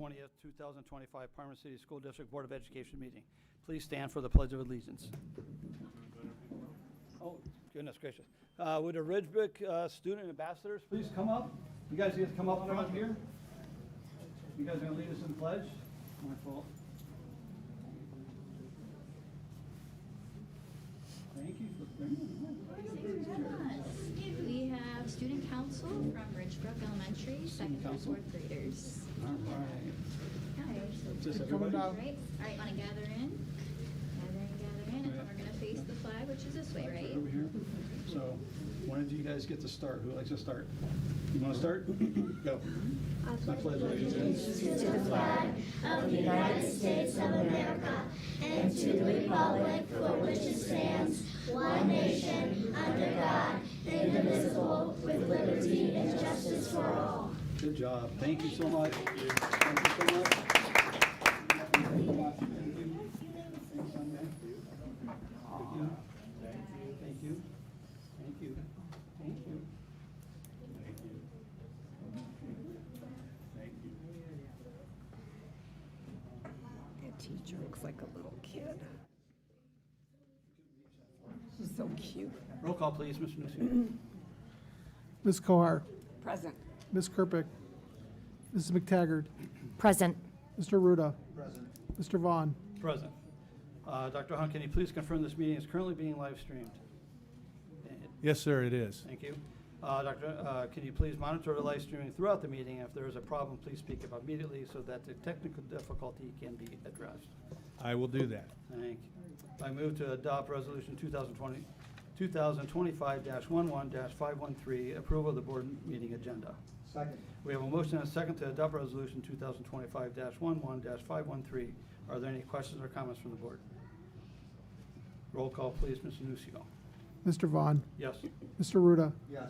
20th, 2025 Parma City School District Board of Education meeting. Please stand for the Pledge of Allegiance. Oh, goodness gracious. Would the Ridgebrook student ambassadors please come up? You guys get to come up front here. You guys are going to lead us in the pledge? My fault. We have student council from Ridgebrook Elementary, second through fourth graders. All right. Hi. Is this everybody? All right, want to gather in? Gather in, and then we're going to face the flag, which is this way, right? Over here. So, one of you guys get to start. Who likes to start? You want to start? Go. I pledge allegiance To the flag of the United States of America and to the republic for which it stands, one nation, under God, indivisible, with liberty and justice for all. Good job. Thank you so much. Thank you so much. Thank you. Thank you. Thank you. Thank you. That teacher looks like a little kid. She's so cute. Roll call, please, Mr. Nusio. Ms. Kohar, Present. Ms. Kerpick, Mrs. McTaggart, Present. Mr. Ruda. Mr. Vaughn. Present. Dr. Hunt, can you please confirm this meeting is currently being live streamed? Yes, sir, it is. Thank you. Doctor, can you please monitor the live streaming throughout the meeting? If there is a problem, please speak up immediately so that the technical difficulty can be addressed. I will do that. Thank you. I move to adopt Resolution 2025-11-513, approval of the board meeting agenda. Second. We have a motion and a second to adopt Resolution 2025-11-513. Are there any questions or comments from the board? Roll call, please, Mr. Nucio. Mr. Vaughn. Yes. Mr. Ruda. Yes.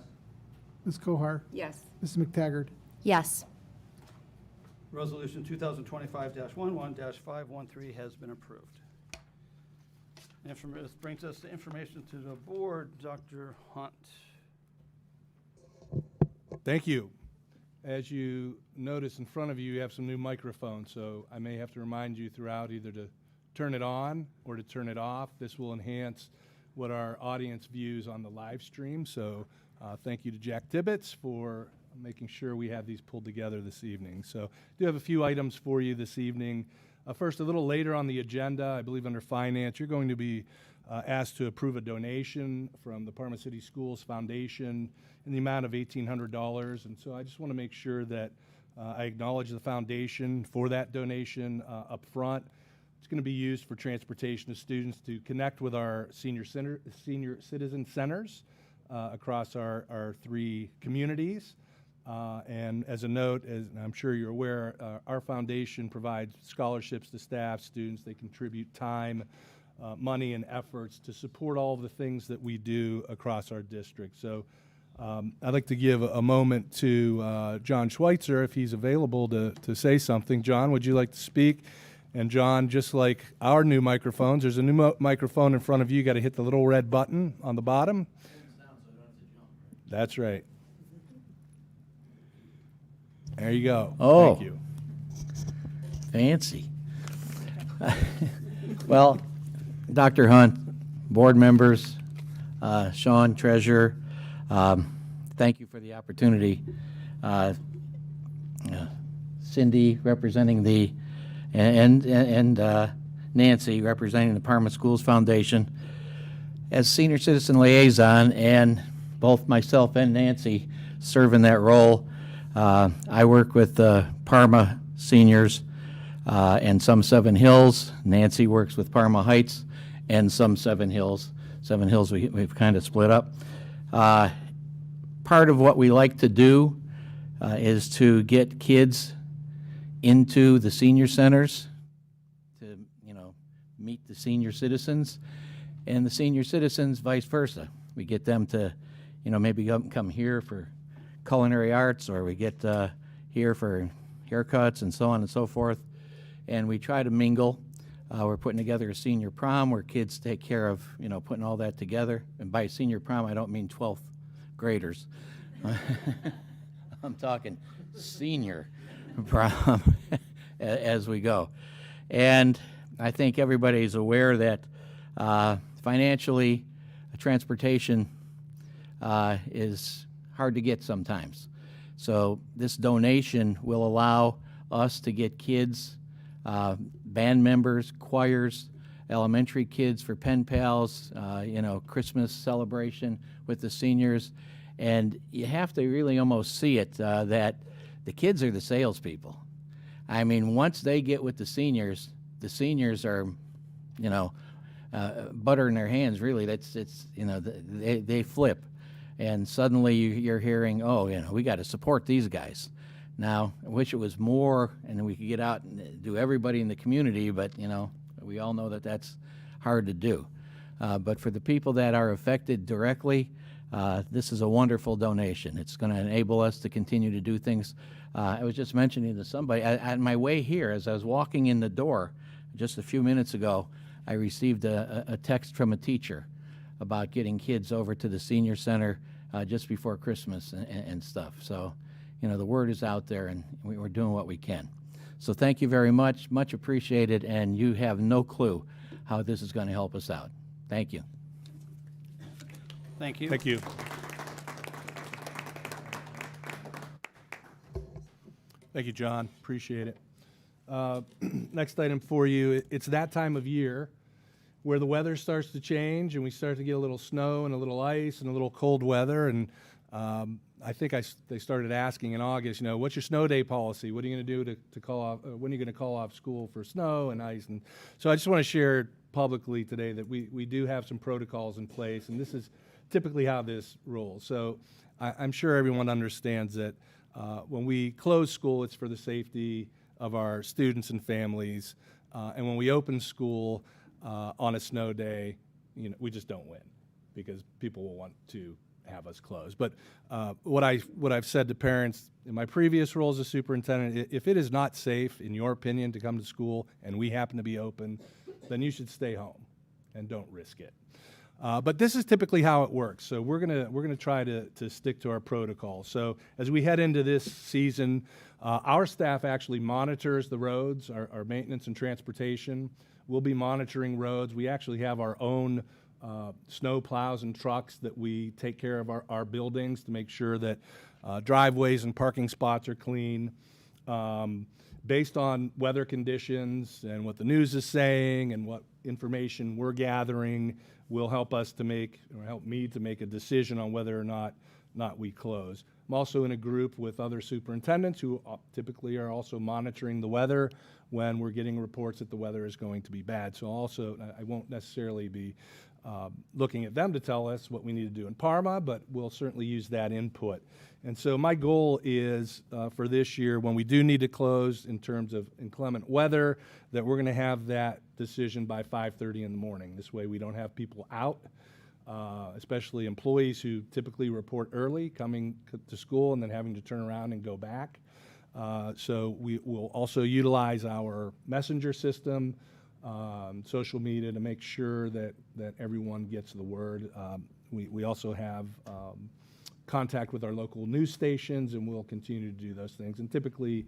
Ms. Kohar. Yes. Mrs. McTaggart. Yes. Resolution 2025-11-513 has been approved. This brings us to information to the board. Dr. Hunt. Thank you. As you notice in front of you, you have some new microphones, so I may have to remind you throughout either to turn it on or to turn it off. This will enhance what our audience views on the live stream. So thank you to Jack Tibbetts for making sure we have these pulled together this evening. So I do have a few items for you this evening. First, a little later on the agenda, I believe under finance, you're going to be asked to approve a donation from the Parma City Schools Foundation in the amount of $1,800. And so I just want to make sure that I acknowledge the foundation for that donation up front. It's going to be used for transportation of students to connect with our senior citizen centers across our three communities. And as a note, as I'm sure you're aware, our foundation provides scholarships to staff, students. They contribute time, money, and efforts to support all of the things that we do across our district. So I'd like to give a moment to John Schweitzer, if he's available to say something. John, would you like to speak? And John, just like our new microphones, there's a new microphone in front of you. You got to hit the little red button on the bottom. That's right. There you go. Oh. Thank you. Fancy. Well, Dr. Hunt, board members, Sean, treasurer, thank you for the opportunity. Cindy representing the, and Nancy representing the Parma Schools Foundation. As senior citizen liaison, and both myself and Nancy serve in that role, I work with Parma seniors and some Seven Hills. Nancy works with Parma Heights and some Seven Hills. Seven Hills we've kind of split up. Part of what we like to do is to get kids into the senior centers to, meet the senior citizens, and the senior citizens vice versa. We get them to, maybe come here for culinary arts, or we get here for haircuts and so on and so forth, and we try to mingle. We're putting together a senior prom where kids take care of, putting all that together. And by senior prom, I don't mean 12th graders. I'm talking senior prom as we go. And I think everybody's aware that financially, transportation is hard to get sometimes. So this donation will allow us to get kids, band members, choirs, elementary kids for pen pals, Christmas celebration with the seniors. And you have to really almost see it that the kids are the salespeople. I mean, once they get with the seniors are, butter in their hands, really. They flip. And suddenly you're hearing, we got to support these guys. Now, I wish it was more and we could get out and do everybody in the community, but, we all know that that's hard to do. But for the people that are affected directly, this is a wonderful donation. It's going to enable us to continue to do things. I was just mentioning to somebody, on my way here, as I was walking in the door just a few minutes ago, I received a text from a teacher about getting kids over to the senior center just before Christmas and stuff. So, the word is out there, and we're doing what we can. So thank you very much. Much appreciated, and you have no clue how this is going to help us out. Thank you. Thank you. Thank you. Thank you, John. Appreciate it. Next item for you, it's that time of year where the weather starts to change and we start to get a little snow and a little ice and a little cold weather. And I think they started asking in August, what's your snow day policy? What are you going to do to call off, when are you going to call off school for snow and ice? And so I just want to share publicly today that we do have some protocols in place, and this is typically how this rolls. So I'm sure everyone understands that when we close school, it's for the safety of our students and families. And when we open school on a snow day, we just don't win because people will want to have us close. But what I've said to parents in my previous role as a superintendent, if it is not safe, in your opinion, to come to school and we happen to be open, then you should stay home and don't risk it. But this is typically how it works. So we're gonna try to stick to our protocol. So as we head into this season, our staff actually monitors the roads, our maintenance and transportation. We'll be monitoring roads. We actually have our own snow plows and trucks that we take care of our buildings to make sure that driveways and parking spots are clean. Based on weather conditions and what the news is saying and what information we're gathering will help us to make, or help me to make a decision on whether or not we close. I'm also in a group with other superintendents who typically are also monitoring the weather when we're getting reports that the weather is going to be bad. So also, I won't necessarily be looking at them to tell us what we need to do in Parma, but we'll certainly use that input. And so my goal is for this year, when we do need to close in terms of inclement weather, that we're going to have that decision by 5:30 in the morning. This way we don't have people out, especially employees who typically report early, coming to school and then having to turn around and go back. So we will also utilize our messenger system, social media, to make sure that everyone gets the word. We also have contact with our local news stations, and we'll continue to do those things. And typically,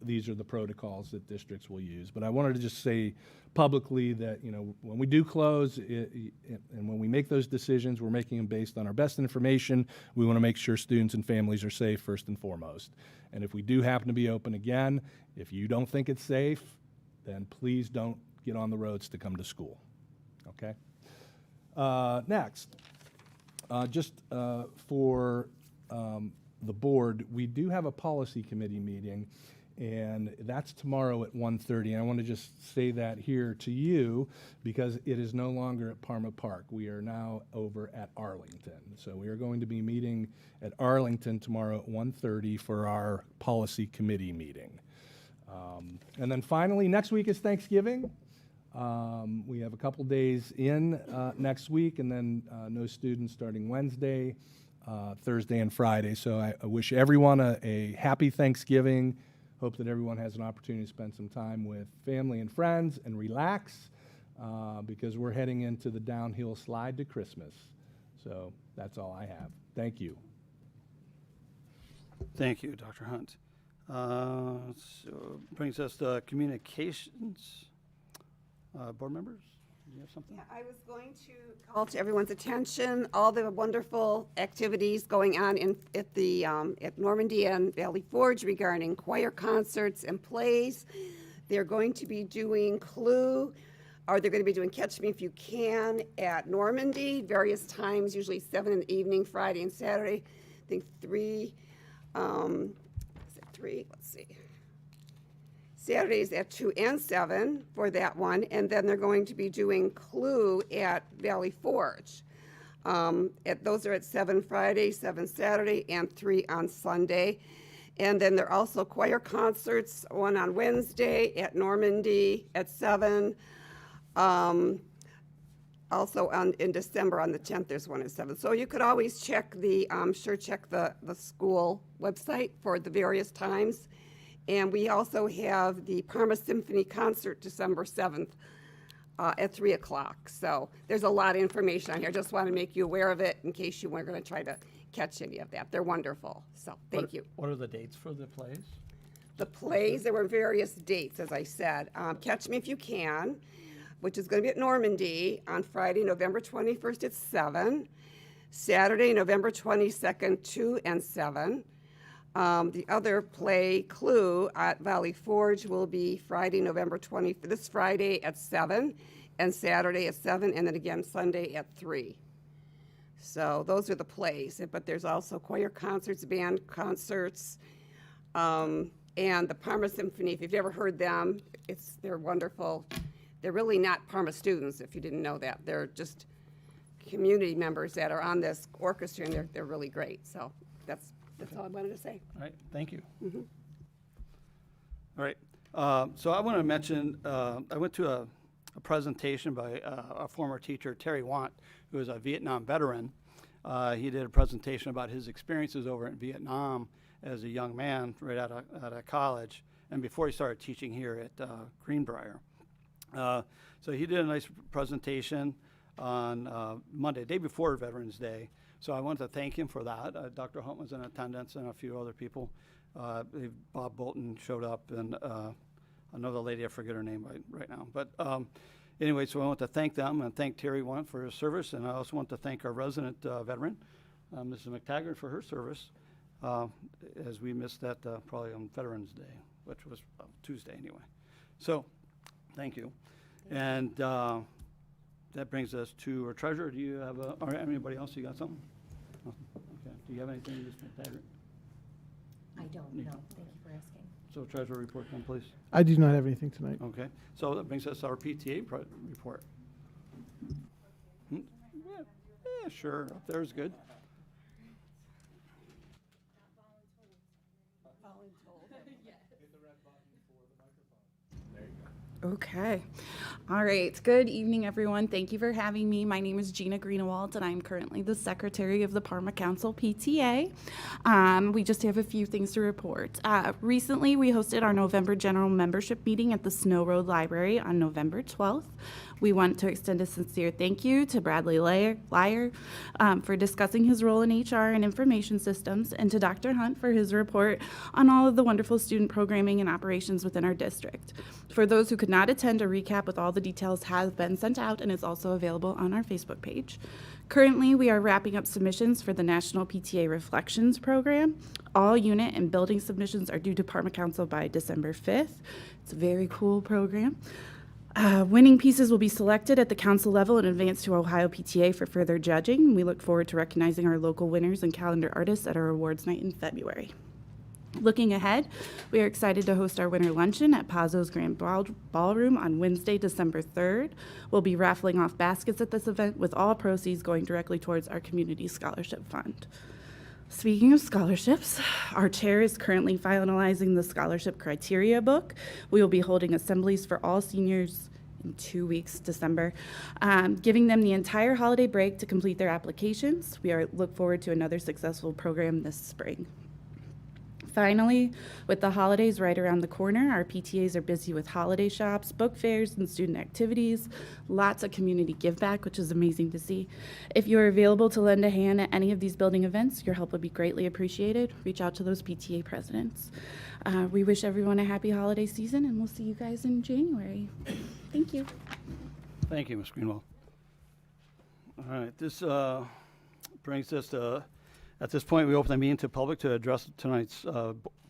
these are the protocols that districts will use. But I wanted to just say publicly that, when we do close and when we make those decisions, we're making them based on our best information. We want to make sure students and families are safe first and foremost. And if we do happen to be open again, if you don't think it's safe, then please don't get on the roads to come to school, okay? Next, just for the board, we do have a policy committee meeting, and that's tomorrow at 1:30. And I want to just say that here to you because it is no longer at Parma Park. We are now over at Arlington. So we are going to be meeting at Arlington tomorrow at 1:30 for our policy committee meeting. And then finally, next week is Thanksgiving. We have a couple days in next week, and then no students starting Wednesday, Thursday, and Friday. So I wish everyone a happy Thanksgiving. Hope that everyone has an opportunity to spend some time with family and friends and relax because we're heading into the downhill slide to Christmas. So that's all I have. Thank you. Thank you, Dr. Hunt. So brings us to communications. Board members, do you have something? Yeah, I was going to call to everyone's attention all the wonderful activities going on at Normandy and Valley Forge regarding choir concerts and plays. They're going to be doing Clue They're going to be doing Catch Me If You Can at Normandy, various times, usually 7 in the evening, Friday and Saturday. I think 3, is it 3? Let's see. Saturdays at 2 and 7 for that one, and then they're going to be doing Clue at Valley Forge. Those are at 7 Friday, 7 Saturday, and 3 on Sunday. And then there are also choir concerts, one on Wednesday at Normandy at 7. Also in December on the 10th, there's one at 7. So you could always check the school website for the various times. And we also have the Parma Symphony Concert December 7th at 3 o'clock. So there's a lot of information on here. Just want to make you aware of it in case you weren't going to try to catch any of that. They're wonderful. So thank you. What are the dates for the plays? The plays, there were various dates, as I said. Catch Me If You Can, which is going to be at Normandy on Friday, November 21st at 7. Saturday, November 22nd, 2 and 7. The other play, Clue, at Valley Forge will be Friday, November 20th, this Friday at 7, and Saturday at 7, and then again Sunday at 3. So those are the plays, but there's also choir concerts, band concerts, and the Parma Symphony. If you've ever heard them, they're wonderful. They're really not Parma students, if you didn't know that. They're just community members that are on this orchestra, and they're really great. So that's all I wanted to say. All right, thank you. All right, so I want to mention, I went to a presentation by a former teacher, Terry Want, who is a Vietnam veteran. He did a presentation about his experiences over in Vietnam as a young man right out of college, and before he started teaching here at Greenbrier. So he did a nice presentation on Monday, day before Veterans Day. So I wanted to thank him for that. Dr. Hunt was in attendance and a few other people. Bob Bolton showed up, and another lady, I forget her name right now. But anyway, so I want to thank them and thank Terry Want for his service. And I also want to thank our resident veteran, Mrs. McTaggart, for her service, as we missed that probably on Veterans Day, which was Tuesday anyway. So thank you. And that brings us to our treasurer. Do you have or anybody else? You got something? Nothing? Okay. Do you have anything, Ms. McTaggart? I don't know. Thank you for asking. So treasurer report then, please. I do not have anything tonight. Okay. So that brings us to our PTA report. Yeah, sure. Up there is good. Okay. All right. Good evening, everyone. Thank you for having me. My name is Gina Greenewald, and I'm currently the secretary of the Parma Council PTA. We just have a few things to report. Recently, we hosted our November general membership meeting at the Snow Road Library on November 12th. We want to extend a sincere thank you to Bradley Lyer for discussing his role in HR and information systems, and to Dr. Hunt for his report on all of the wonderful student programming and operations within our district. For those who could not attend, a recap with all the details has been sent out and is also available on our Facebook page. Currently, we are wrapping up submissions for the National PTA Reflections Program. All unit and building submissions are due to Parma Council by December 5th. It's a very cool program. Winning pieces will be selected at the council level and advanced to Ohio PTA for further judging. We look forward to recognizing our local winners and calendar artists at our awards night in February. Looking ahead, we are excited to host our winter luncheon at Pazzo's Grand Ballroom on Wednesday, December 3rd. We'll be raffling off baskets at this event, with all proceeds going directly towards our community scholarship fund. Speaking of scholarships, our chair is currently finalizing the scholarship criteria book. We will be holding assemblies for all seniors in 2 weeks, December, giving them the entire holiday break to complete their applications. We look forward to another successful program this spring. Finally, with the holidays right around the corner, our PTAs are busy with holiday shops, book fairs, and student activities. Lots of community give back, which is amazing to see. If you are available to lend a hand at any of these building events, your help would be greatly appreciated. Reach out to those PTA presidents. We wish everyone a happy holiday season, and we'll see you guys in January. Thank you. Thank you, Ms. Greenwell. All right, this brings us to, at this point, we open the meeting to public to address tonight's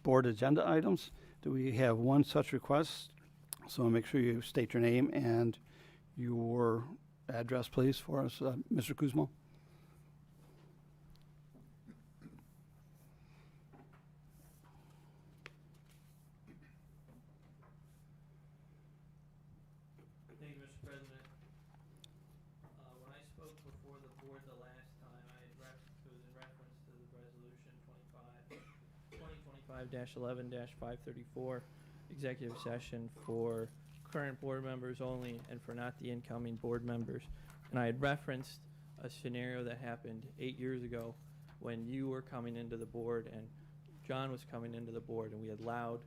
board agenda items. Do we have one such request? So make sure you state your name and your address, please, for us, Mr. Kuzma? Thank you, Mr. President. When I spoke before the board the last time, it was in reference to the resolution 2025-11-534, executive session for current board members only and for not the incoming board members. And I had referenced a scenario that happened 8 years ago when you were coming into the board and John was coming into the board, and we had allowed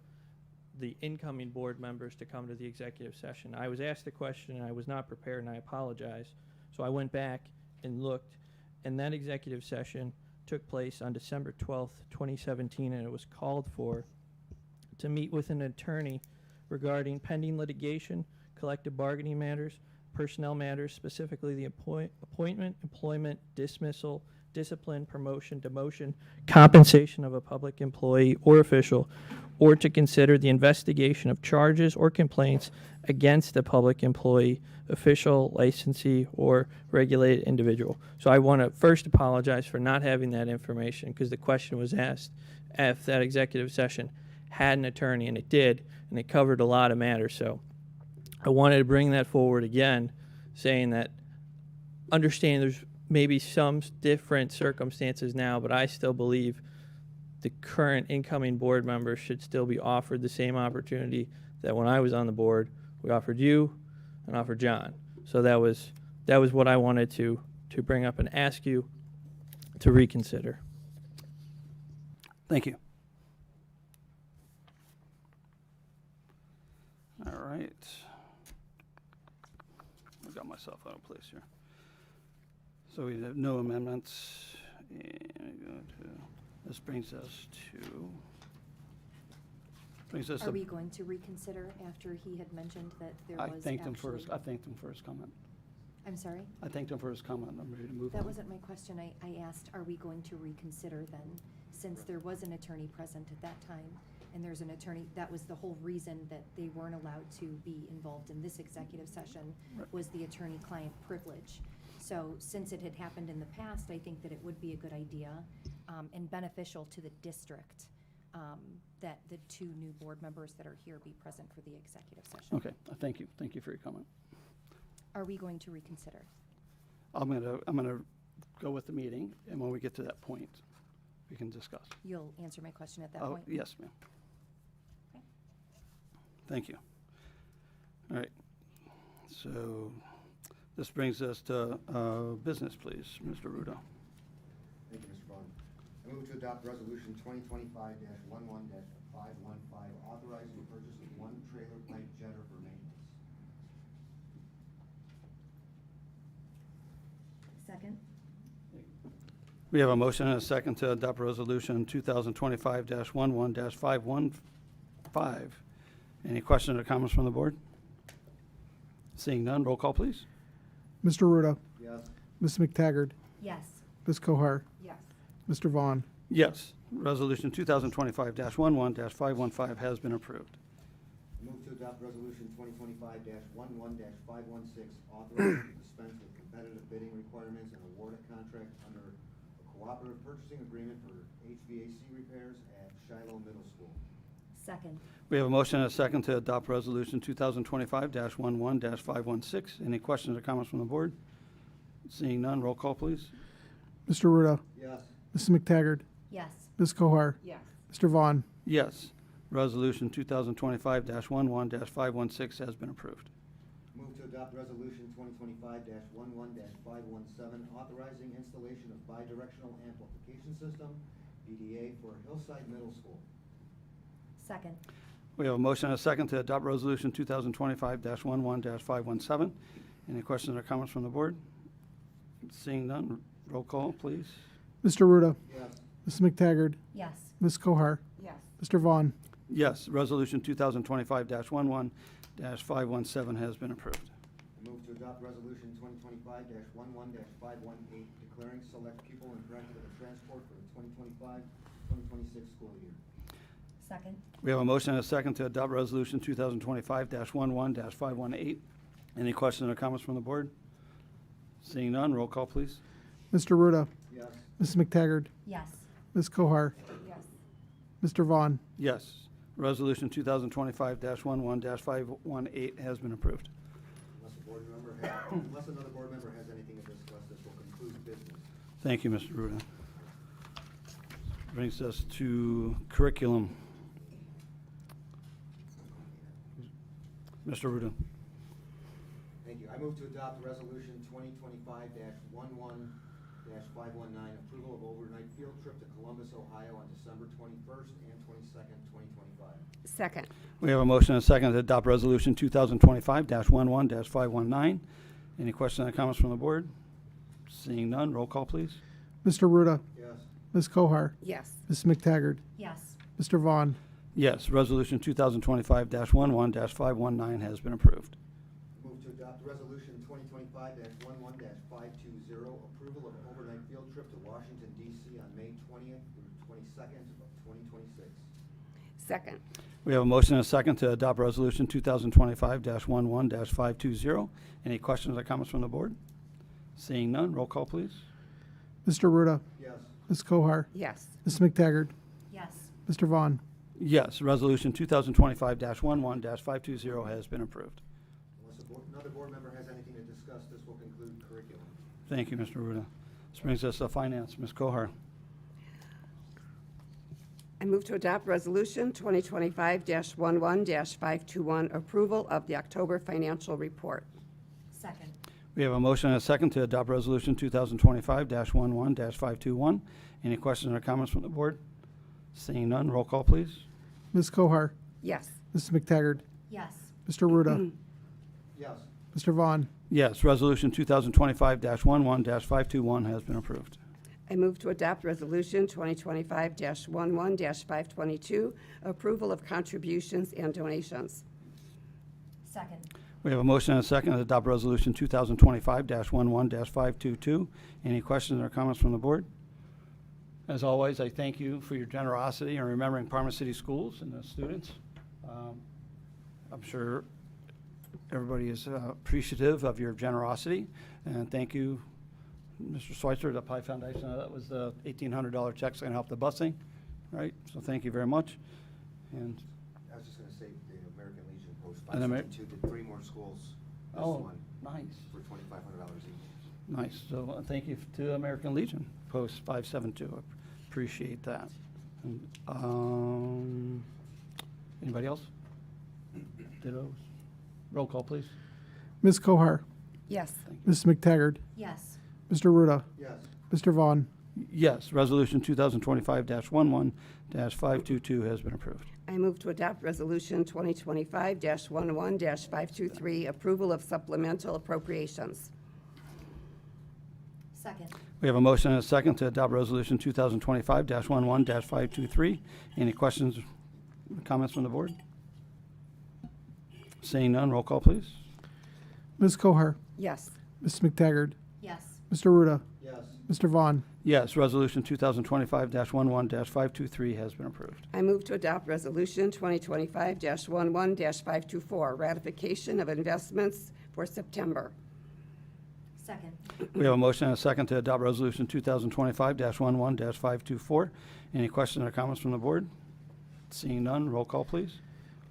the incoming board members to come to the executive session. I was asked a question and I was not prepared, and I apologize. So I went back and looked, and that executive session took place on December 12th, 2017, and it was called for to meet with an attorney regarding pending litigation, collective bargaining matters, personnel matters, specifically the appointment, employment, dismissal, discipline, promotion, demotion, compensation of a public employee or official, or to consider the investigation of charges or complaints against a public employee, official, licensee, or regulated individual. So I want to first apologize for not having that information, because the question was asked if that executive session had an attorney, and it did, and it covered a lot of matters. So I wanted to bring that forward again, saying that understanding there's maybe some different circumstances now, but I still believe the current incoming board members should still be offered the same opportunity that when I was on the board, we offered you and offered John. So that was what I wanted to bring up and ask you to reconsider. Thank you. All right. I got myself out of place here. So we have no amendments. And we go to, this brings us Are we going to reconsider after he had mentioned that there I was thanked him for his, actually- I thanked him for his comment. I'm sorry? I thanked him for his comment. I'm ready to move on. That wasn't my question. I asked, are we going to reconsider then? Since there was an attorney present at that time, and there's an attorney, that was the whole reason that they weren't allowed to be involved in this executive session, was the attorney-client privilege. So since it had happened in the past, I think that it would be a good idea and beneficial to the district that the two new board members that are here be present for the executive session. Okay, thank you. Thank you for your comment. Are we going to reconsider? I'm gonna go with the meeting, and when we get to that point, we can discuss. You'll answer my question at that Oh, point? yes, ma'am. Okay. Thank you. All right. So this brings us to business, please, Mr. Ruda. Thank you, Mr. Vaughn. I move to adopt Resolution 2025-11-515, authorizing the purchase of one trailer plank jetter for maintenance. Second? We have a motion and a second to adopt Resolution 2025-11-515. Any questions or comments from the board? Seeing none, roll call, please. Mr. Ruda. Yes. Ms. McTaggart. Yes. Ms. Cohar. Yes. Mr. Vaughn. Yes, Resolution 2025-11-515 has been approved. I move to adopt Resolution 2025-11-516, authorizing to dispense with competitive bidding requirements and award a contract under a cooperative purchasing agreement for HVAC repairs at Shiloh Middle School. Second? We have a motion and a second to adopt Resolution 2025-11-516. Any questions or comments from the board? Seeing none, roll call, please. Mr. Ruda. Yes. Ms. McTaggart. Yes. Ms. Cohar. Yes. Mr. Vaughn. Yes, Resolution 2025-11-516 has been approved. Move to adopt Resolution 2025-11-517, authorizing installation of bidirectional amplification system, BDA, for Hillside Middle School. Second? We have a motion and a second to adopt Resolution 2025-11-517. Any questions or comments from the board? Seeing none, roll call, please. Mr. Ruda. Yes. Ms. McTaggart. Yes. Ms. Cohar. Yes. Mr. Vaughn. Yes, Resolution 2025-11-517 has been approved. Move to adopt Resolution 2025-11-518, declaring select pupil in practical transport for the 2025-2026 school year. Second? We have a motion and a second to adopt Resolution 2025-11-518. Any questions or comments from the board? Seeing none, roll call, please. Mr. Ruda. Yes. Mrs. McTaggart. Yes. Ms. Cohar. Yes. Mr. Vaughn. Yes. Resolution 2025-11-518 has been approved. Unless another board member has anything to discuss, this will conclude business. Thank you, Mr. Ruda. Brings us to curriculum. Mr. Ruda. Thank you. I move to adopt Resolution 2025-11-519, approval of overnight field trip to Columbus, Ohio on December 21st and 22nd, 2025. Second. We have a motion and a second to adopt Resolution 2025-11-519. Any questions or comments from the board? Seeing none, roll call, please. Mr. Ruda. Yes. Ms. Cohar. Yes. Mrs. McTaggart. Yes. Mr. Vaughn. Yes, Resolution 2025-11-519 has been approved. Move to adopt Resolution 2025-11-520, approval of overnight field trip to Washington, D.C. on May 20th through 22nd of 2026. Second. We have a motion and a second to adopt Resolution 2025-11-520. Any questions or comments from the board? Seeing none, roll call, please. Mr. Ruda. Yes. Ms. Cohar. Yes. Mrs. McTaggart. Yes. Mr. Vaughn. Yes, Resolution 2025-11-520 has been approved. Unless another board member has anything to discuss, this will conclude curriculum. Thank you, Mr. Ruda. This brings us to finance. Ms. Cohar. I move to adopt Resolution 2025-11-521, approval of the October financial report. Second. We have a motion and a second to adopt Resolution 2025-11-521. Any questions or comments from the board? Seeing none, roll call, please. Ms. Cohar. Yes. Mrs. McTaggart. Yes. Mr. Ruda. Yes. Mr. Vaughn. Yes, Resolution 2025-11-521 has been approved. I move to adopt Resolution 2025-11-522, approval of contributions and donations. Second. We have a motion and a second to adopt Resolution 2025-11-522. Any questions or comments from the board? As always, I thank you for your generosity in remembering Parma City Schools and the students. I'm sure everybody is appreciative of your generosity, and thank you, Mr. Schweitzer, the Pi Foundation. That was the $1,800 check's going to help the busing, right? So thank you very much. And I was just going to say, the American Legion Post And Amer- 562 did 3 more schools this oh, one nice. for $2,500 each. Nice. So thank you to American Legion, Post 572. I appreciate that. And, anybody else? Dittos. Roll call, please. Ms. Cohar. Yes. Mrs. McTaggart. Yes. Mr. Ruda. Yes. Mr. Vaughn. Yes, Resolution 2025-11-522 has been approved. I move to adopt Resolution 2025-11-523, approval of supplemental appropriations. Second. We have a motion and a second to adopt Resolution 2025-11-523. Any questions, comments from the board? Seeing none, roll call, please. Ms. Cohar. Yes. Mrs. McTaggart. Yes. Mr. Ruda. Yes. Mr. Vaughn. Yes, Resolution 2025-11-523 has been approved. I move to adopt Resolution 2025-11-524, ratification of investments for September. Second. We have a motion and a second to adopt Resolution 2025-11-524. Any questions or comments from the board? Seeing none, roll call, please.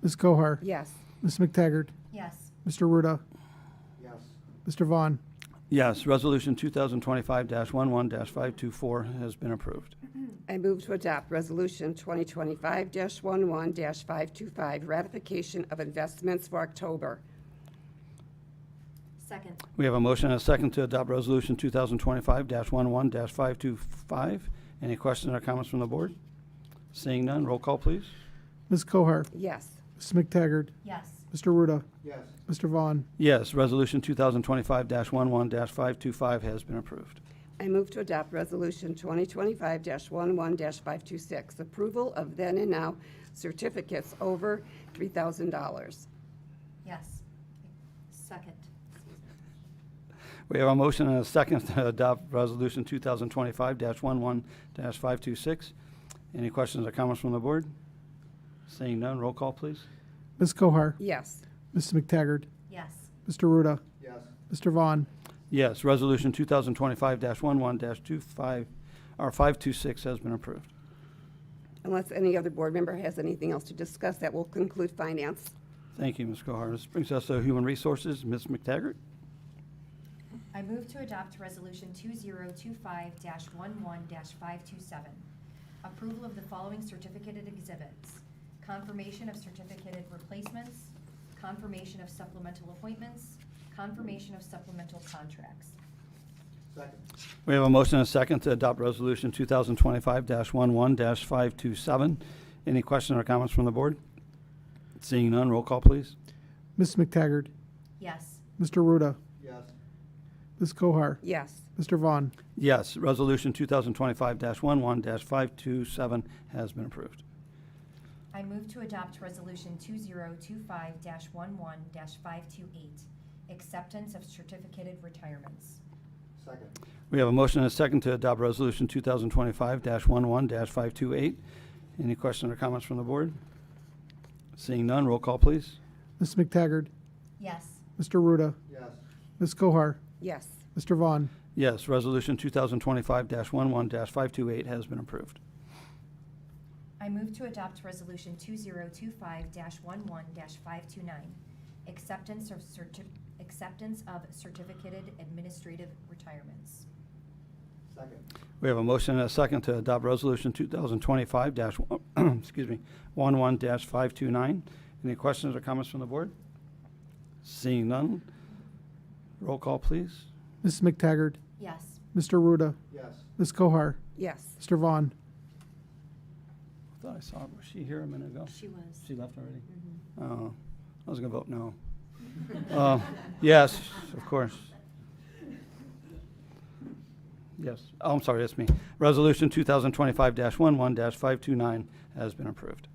Ms. Cohar. Yes. Ms. McTaggart. Yes. Mr. Ruda. Yes. Mr. Vaughn. Yes, Resolution 2025-11-524 has been approved. I move to adopt Resolution 2025-11-525, ratification of investments for October. Second. We have a motion and a second to adopt Resolution 2025-11-525. Any questions or comments from the board? Seeing none, roll call, please. Ms. Cohar. Yes. Mrs. McTaggart. Yes. Mr. Ruda. Yes. Mr. Vaughn. Yes, Resolution 2025-11-525 has been approved. I move to adopt Resolution 2025-11-526, approval of then and now certificates over $3,000. Yes. Second. We have a motion and a second to adopt Resolution 2025-11-526. Any questions or comments from the board? Seeing none, roll call, please. Ms. Cohar. Yes. Mrs. McTaggart. Yes. Mr. Ruda. Yes. Mr. Vaughn. Yes, Resolution 526 has been approved. Unless any other board member has anything else to discuss, that will conclude finance. Thank you, Ms. Cohar. This brings us to Human Resources. Ms. McTaggart? I move to adopt Resolution 2025-11-527. Approval of the following certificated exhibits: confirmation of certificated replacements, confirmation of supplemental appointments, confirmation of supplemental contracts. Second. We have a motion and a second to adopt Resolution 2025-11-527. Any questions or comments from the board? Seeing none, roll call, please. Ms. McTaggart. Yes. Mr. Ruda. Yes. Ms. Cohar. Yes. Mr. Vaughn. Yes, Resolution 2025-11-527 has been approved. I move to adopt Resolution 2025-11-528, acceptance of certificated retirements. Second. We have a motion and a second to adopt Resolution 2025-11-528. Any questions or comments from the board? Seeing none, roll call, please. Ms. McTaggart. Yes. Mr. Ruda. Yes. Ms. Cohar. Yes. Mr. Vaughn. Yes, Resolution 2025-11-528 has been approved. I move to adopt Resolution 2025-11-529, acceptance of certificated administrative retirements. Second. We have a motion and a second to adopt Resolution 2025-11-529. Any questions or comments from the board? Seeing none, roll call, please. Ms. McTaggart. Yes. Mr. Ruda. Yes. Ms. Cohar. Yes. Mr. Vaughn. I thought I saw, was she here a minute ago? She was. She left already? Mhm. Oh, I was going to vote no. Yes, of course. Yes. Oh, I'm sorry, that's me. Resolution 2025-11-529 has been approved.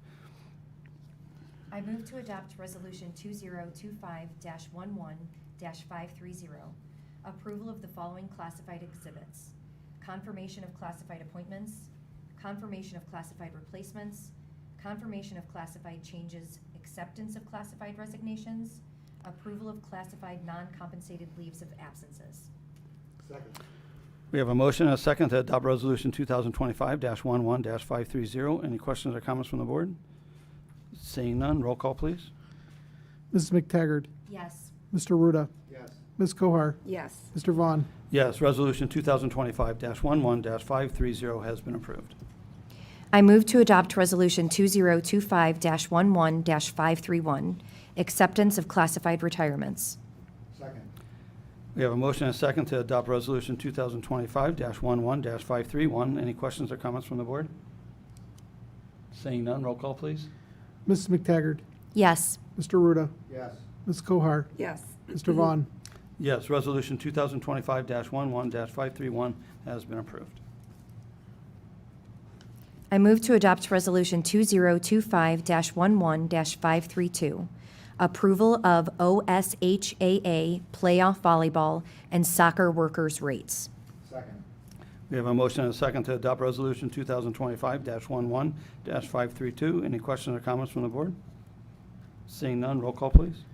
I move to adopt Resolution 2025-11-530, approval of the following classified exhibits: confirmation of classified appointments, confirmation of classified replacements, confirmation of classified changes, acceptance of classified resignations, approval of classified non-compensated leaves of absences. Second. We have a motion and a second to adopt Resolution 2025-11-530. Any questions or comments from the board? Seeing none, roll call, please. Ms. McTaggart. Yes. Mr. Ruda. Yes. Ms. Cohar. Yes. Mr. Vaughn. Yes, Resolution 2025-11-530 has been approved. I move to adopt Resolution 2025-11-531, acceptance of classified retirements. Second. We have a motion and a second to adopt Resolution 2025-11-531. Any questions or comments from the board? Seeing none, roll call, please. Ms. McTaggart. Yes. Mr. Ruda. Yes. Ms. Cohar. Yes. Mr. Vaughn. Yes, Resolution 2025-11-531 has been approved. I move to adopt Resolution 2025-11-532, approval of OSHAA playoff volleyball and soccer workers' rates. Second. We have a motion and a second to adopt Resolution 2025-11-532. Any questions or comments from the board? Seeing none, roll call, please.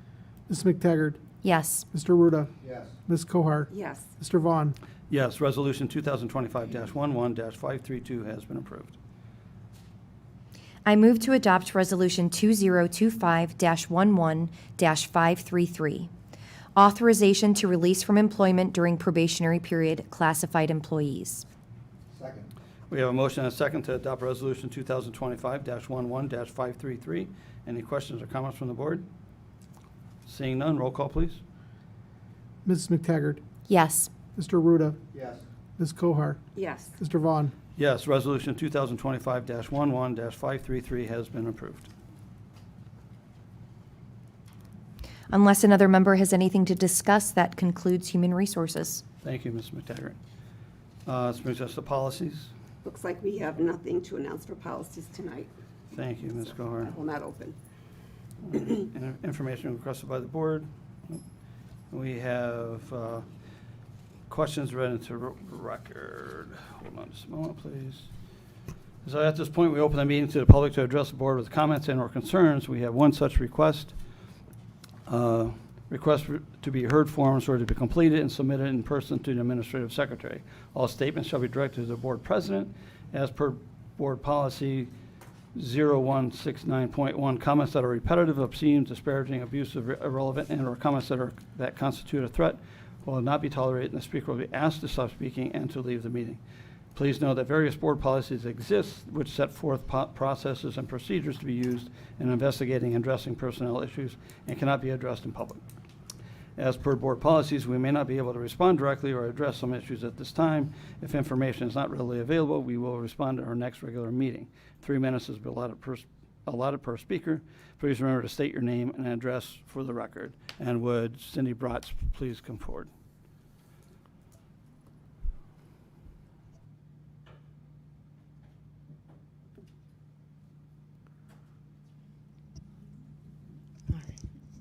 Ms. McTaggart. Yes. Mr. Ruda. Yes. Ms. Cohar. Yes. Mr. Vaughn. Yes, Resolution 2025-11-532 has been approved. I move to adopt Resolution 2025-11-533, authorization to release from employment during probationary period classified employees. Second. We have a motion and a second to adopt Resolution 2025-11-533. Any questions or comments from the board? Seeing none, roll call, please. Ms. McTaggart. Yes. Mr. Ruda. Yes. Ms. Cohar. Yes. Mr. Vaughn. Yes, Resolution 2025-11-533 has been approved. Unless another member has anything to discuss, that concludes Human Resources. Thank you, Ms. McTaggart. This brings us to policies. Looks like we have nothing to announce for policies tonight. Thank you, Ms. Cohar. I will not open. Information requested by the board. We have questions read into record. Hold on just a moment, please. So at this point, we open the meeting to the public to address the board with comments and/or concerns. We have one such request. Request to be heard forms were to be completed and submitted in person to the administrative secretary. All statements shall be directed to the board president as per board policy 0169.1. Comments that are repetitive, obscene, disparaging, abusive, irrelevant, and/or comments that constitute a threat will not be tolerated, and the speaker will be asked to stop speaking and to leave the meeting. Please know that various board policies exist which set forth processes and procedures to be used in investigating and addressing personnel issues and cannot be addressed in public. As per board policies, we may not be able to respond directly or address some issues at this time. If information is not readily available, we will respond at our next regular meeting. 3 minutes is allotted per speaker. Please remember to state your name and address for the record. And would Cindy Bratz please come forward?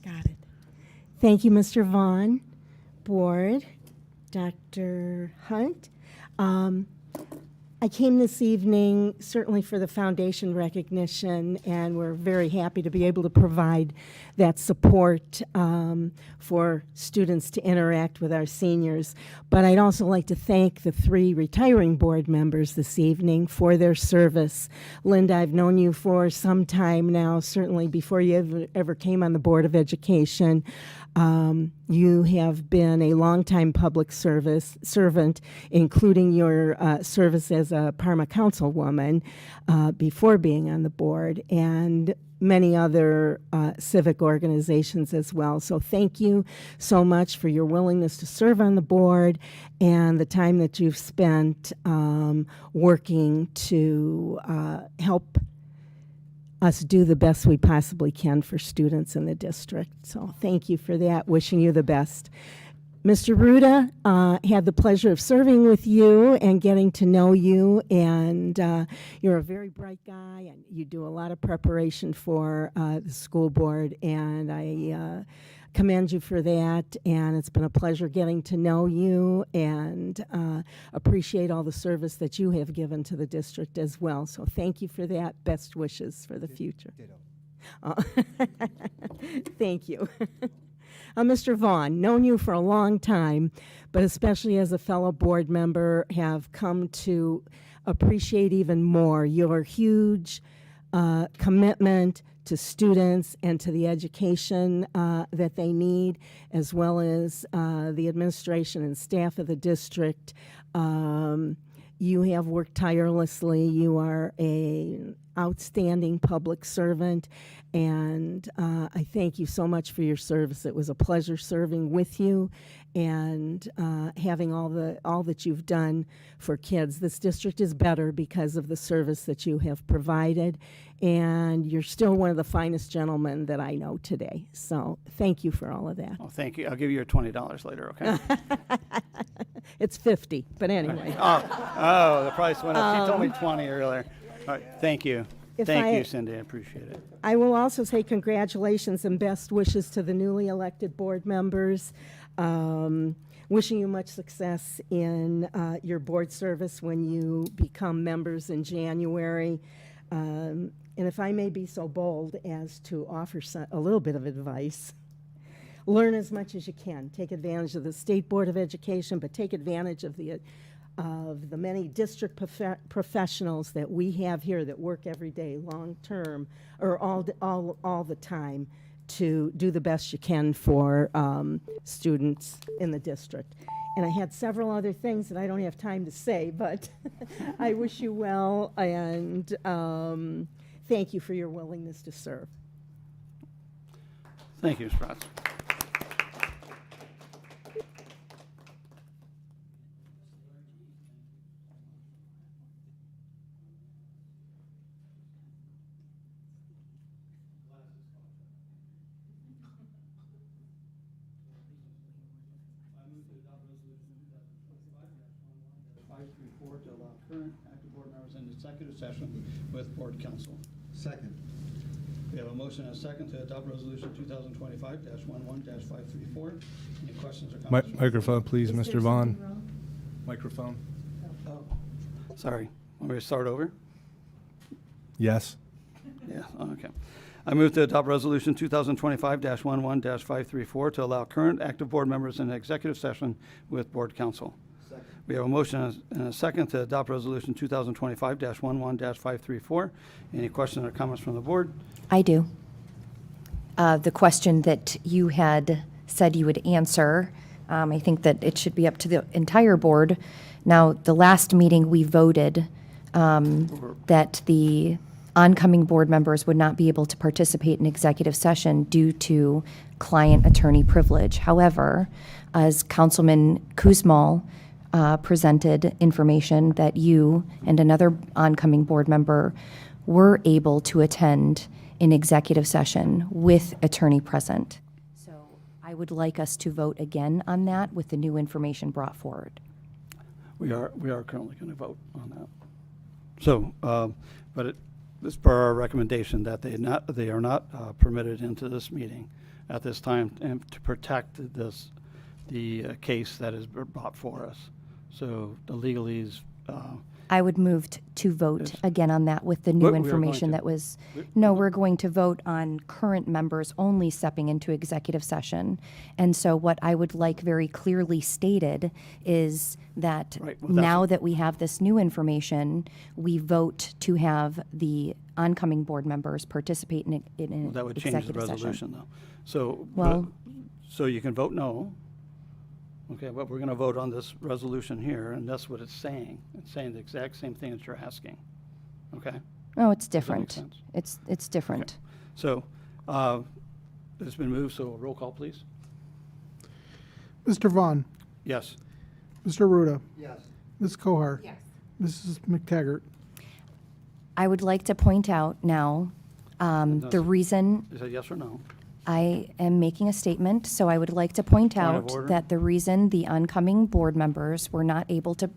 Got it. Thank you, Mr. Vaughn, board, Dr. Hunt. I came this evening certainly for the foundation recognition, and we're very happy to be able to provide that support for students to interact with our seniors. But I'd also like to thank the 3 retiring board members this evening for their service. Linda, I've known you for some time now, certainly before you ever came on the Board of Education. You have been a longtime public servant, including your service as a Parma councilwoman before being on the board, and many other civic organizations as well. So thank you so much for your willingness to serve on the board and the time that you've spent working to help us do the best we possibly can for students in the district. So thank you for that. Wishing you the best. Mr. Ruda, had the pleasure of serving with you and getting to know you, and you're a very bright guy, and you do a lot of preparation for the school board, and I commend you for that, and it's been a pleasure getting to know you, and appreciate all the service that you have given to the district as well. So thank you for that. Best wishes for the future. Thank you. Mr. Vaughn, known you for a long time, but especially as a fellow board member, have come to appreciate even more your huge commitment to students and to the education that they need, as well as the administration and staff of the district. You have worked tirelessly. You are an outstanding public servant, and I thank you so much for your service. It was a pleasure serving with you and having all that you've done for kids. This district is better because of the service that you have provided, and you're still one of the finest gentlemen that I know today. So thank you for all of that. Oh, thank you. I'll give you your $20 later, okay? It's 50, but anyway. Oh, the price went up. She told me 20 earlier. All right, thank you. Thank you, Cindy. I appreciate it. I will also say congratulations and best wishes to the newly elected board members. Wishing you much success in your board service when you become members in January. And if I may be so bold as to offer a little bit of advice, learn as much as you can. Take advantage of the State Board of Education, but take advantage of the many district professionals that we have here that work every day, long term, or all the time, to do the best you can for students in the district. And I had several other things that I don't have time to say, but I wish you well, and thank you for your willingness to serve. Thank you, Ms. Bratz. To allow current active board members in executive session with board counsel. Second. We have a motion and a second to adopt resolution 2025-11-534. Any questions or comments? Microphone, please, Mr. Vaughn. Microphone. Oh, sorry. Want me to start over? Yes. Yeah, okay. I move to adopt Resolution 2025-11-534 to allow current active board members in executive session with board counsel. Second. We have a motion and a second to adopt Resolution 2025-11-534. Any questions or comments from the board? I do. The question that you had said you would answer, I think that it should be up to the entire board. Now, the last meeting, we voted that the oncoming board members would not be able to participate in executive session due to client-attorney privilege. However, as Councilman Kuzmal presented information that you and another oncoming board member were able to attend in executive session with attorney present. So I would like us to vote again on that with the new information brought forward. We are currently going to vote on that. So, but it's per our recommendation that they are not permitted into this meeting at this time, and to protect the case that is brought for us. So the legalese. I would move to vote Yes. again on that with the We new are going information to. that was, We- no, we're going to vote on current members only stepping into executive session. And so what I would like very clearly stated is that Right, well, that's- now that we have this new information, we vote to have the oncoming board members participate in an That would change the executive session. resolution, though. So, Well- so you can vote no. Okay, but we're going to vote on this resolution here, and that's what it's saying. It's saying the exact same thing that you're asking. Okay? Oh, it's that make different. sense? It's different. So, it's been moved, so roll call, please. Mr. Vaughn, Yes. Mr. Ruda, Yes. Ms. Cohar, Yes. Mrs. McTaggart. I would like to point out now, the That's- reason Is that yes or no? I am making a statement, so I would like to point Point of out order. that the reason the oncoming board members were not able to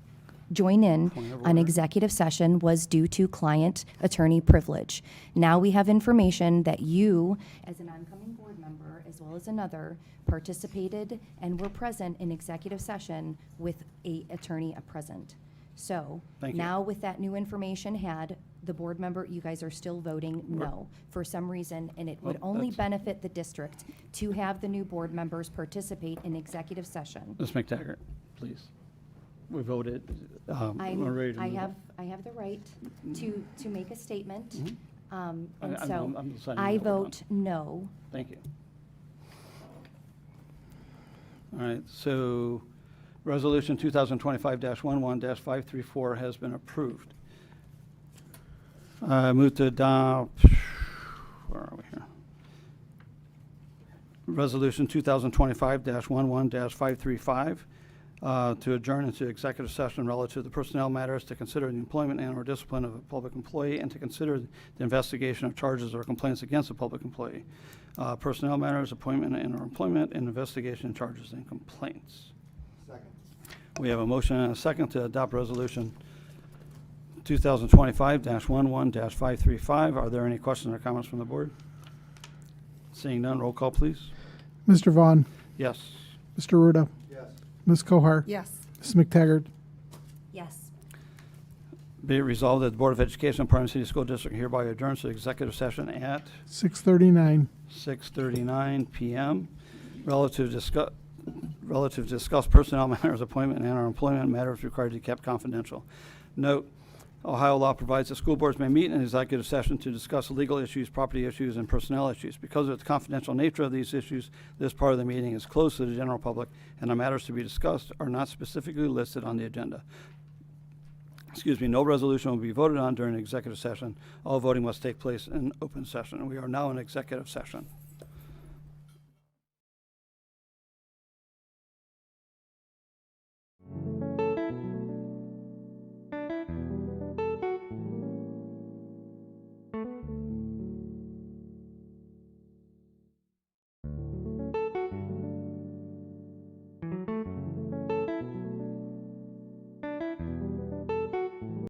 join in Point of on order. executive session was due to client-attorney privilege. Now we have information that you, as an oncoming board member, as well as another, participated and were present in executive session with a attorney present. So Thank you. now with that new information had, the board member, you guys are still voting no for some reason, and it would Well, only that's- benefit the district to have the new board members participate in executive session. Ms. McTaggart, please. We voted. We're ready to move on. I have the right to make a statement, and I'm so deciding I that we're done. vote no. Thank you. All right, so Resolution 2025-11-534 has been approved. Move to adopt, where are we here? Resolution 2025-11-535 to adjourn into executive session relative to the personnel matters, to consider the employment and/or discipline of a public employee, and to consider the investigation of charges or complaints against a public employee. Personnel matters, appointment and/or employment, and investigation of charges and complaints. Second. We have a motion and a second to adopt Resolution 2025-11-535. Are there any questions or comments from the board? Seeing none, roll call, please. Mr. Vaughn, Yes. Mr. Ruda, Yes. Ms. Cohar, Yes. Ms. McTaggart. Yes. Be it resolved that the Board of Education of Parma City School District hereby adjourns to executive session at 6:39. 6:39 PM relative to discuss personnel matters, appointment, and/or employment matters required to be kept confidential. Note, Ohio law provides that school boards may meet in executive session to discuss legal issues, property issues, and personnel issues. Because of the confidential nature of these issues, this part of the meeting is closed to the general public, and the matters to be discussed are not specifically listed on the agenda. No resolution will be voted on during executive session. All voting must take place in open session. We are now in executive session.